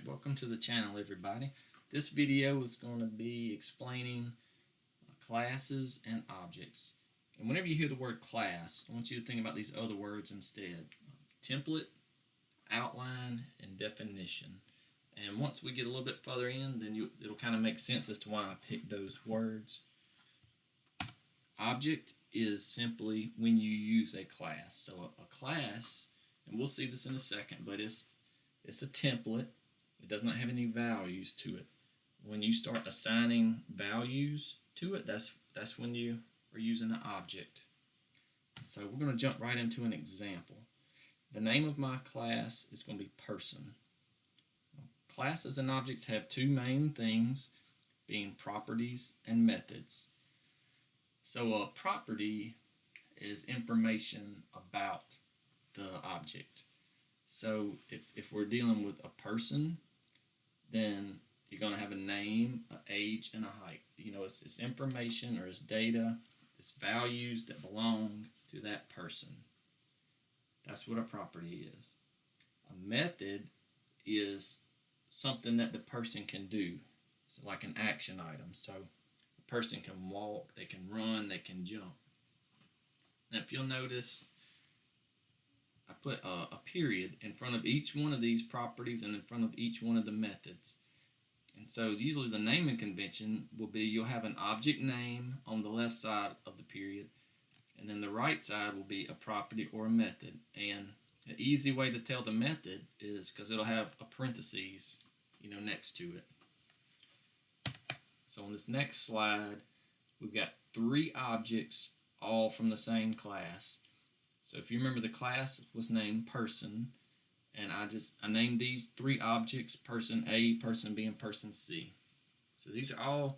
Welcome to the channel, everybody. This video is going to be explaining classes and objects. And whenever you hear the word class, I want you to think about these other words instead. Template, outline, and definition. And once we get a little bit further in, then it'll kind of make sense as to why I picked those words. Object is simply when you use a class. So a class, and we'll see this in a second, but it's a template. It does not have any values to it. When you start assigning values to it, that's when you are using an object. So we're going to jump right into an example. The name of my class is going to be person. Classes and objects have two main things, being properties and methods. So a property is information about the object. So if we're dealing with a person, then you're going to have a name, an age, and a height. It's information or it's data, it's values that belong to that person. That's what a property is. A method is something that the person can do. It's like an action item. So a person can walk, they can run, they can jump. Now if you'll notice, I put a period in front of each one of these properties and in front of each one of the methods. And so usually the naming convention will be you'll have an object name on the left side of the period, and then the right side will be a property or a method. And an easy way to tell the method is because it'll have a parentheses, next to it. So on this next slide, we've got three objects all from the same class. So if you remember, the class was named person, and I named these three objects, person A, person B, and person C. So these are all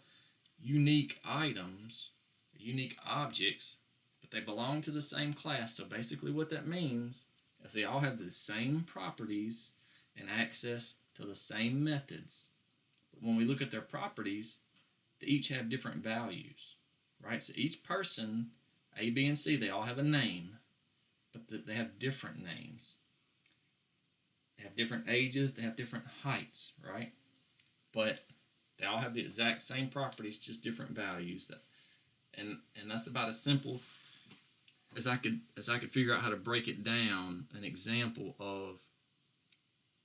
unique items, unique objects, but they belong to the same class. So basically what that means is they all have the same properties and access to the same methods. But when we look at their properties, they each have different values, right? So each person, A, B, and C, they all have a name, but they have different names. They have different ages, they have different heights, right? But they all have the exact same properties, just different values. And that's about as simple as I could figure out how to break it down, an example of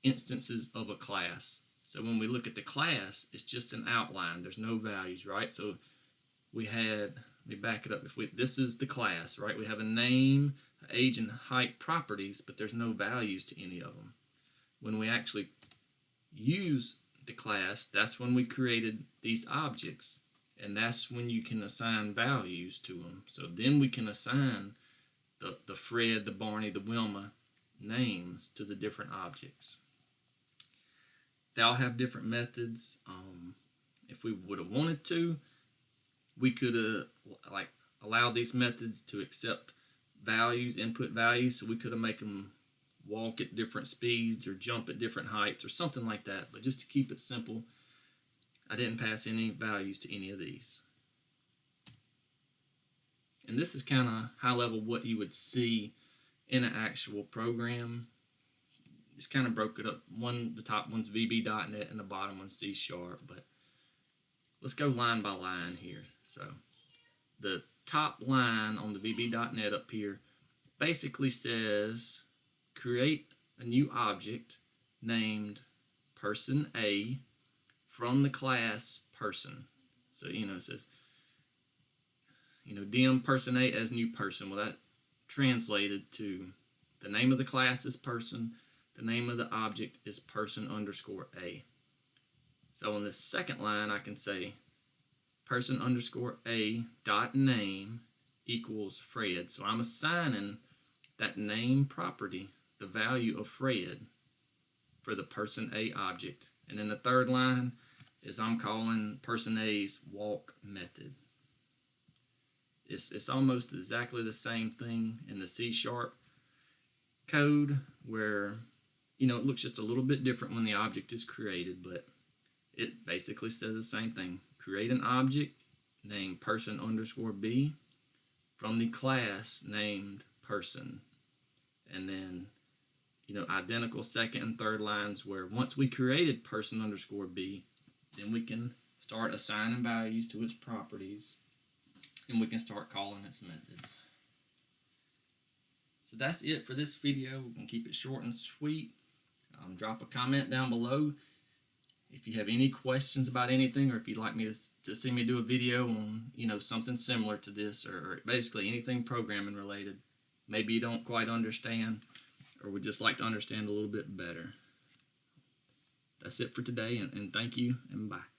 instances of a class. So when we look at the class, it's just an outline. There's no values, right? So let me back it up. This is the class, right? We have a name, age, and height properties, but there's no values to any of them. When we actually use the class, that's when we created these objects, and that's when you can assign values to them. So then we can assign the Fred, the Barney, the Wilma names to the different objects. They all have different methods. If we would have wanted to, we could have allowed these methods to accept values, input values, so we could have made them walk at different speeds or jump at different heights or something like that. But just to keep it simple, I didn't pass any values to any of these. And this is kind of high level what you would see in an actual program. Just kind of broke it up. The top one's VB.NET and the bottom one's C#. But let's go line by line here. So the top line on the VB.NET up here basically says create a new object named person A from the class person. So it says dim person A as new person. Well, that translated to the name of the class is person, the name of the object is person underscore A. So on this second line I can say person underscore A dot name equals Fred. So I'm assigning that name property the value of Fred for the person A object. And then the third line is I'm calling person A's walk method. It's almost exactly the same thing in the C# code, where it looks just a little bit different when the object is created, but it basically says the same thing. Create an object named person underscore B from the class named person. And then identical second and third lines where once we created person underscore B, then we can start assigning values to its properties and we can start calling its methods. So that's it for this video. We can keep it short and sweet. Drop a comment down below if you have any questions about anything, or if you'd like me to see me do a video on something similar to this, or basically anything programming related. Maybe you don't quite understand, or would just like to understand a little bit better. That's it for today, and thank you, and bye.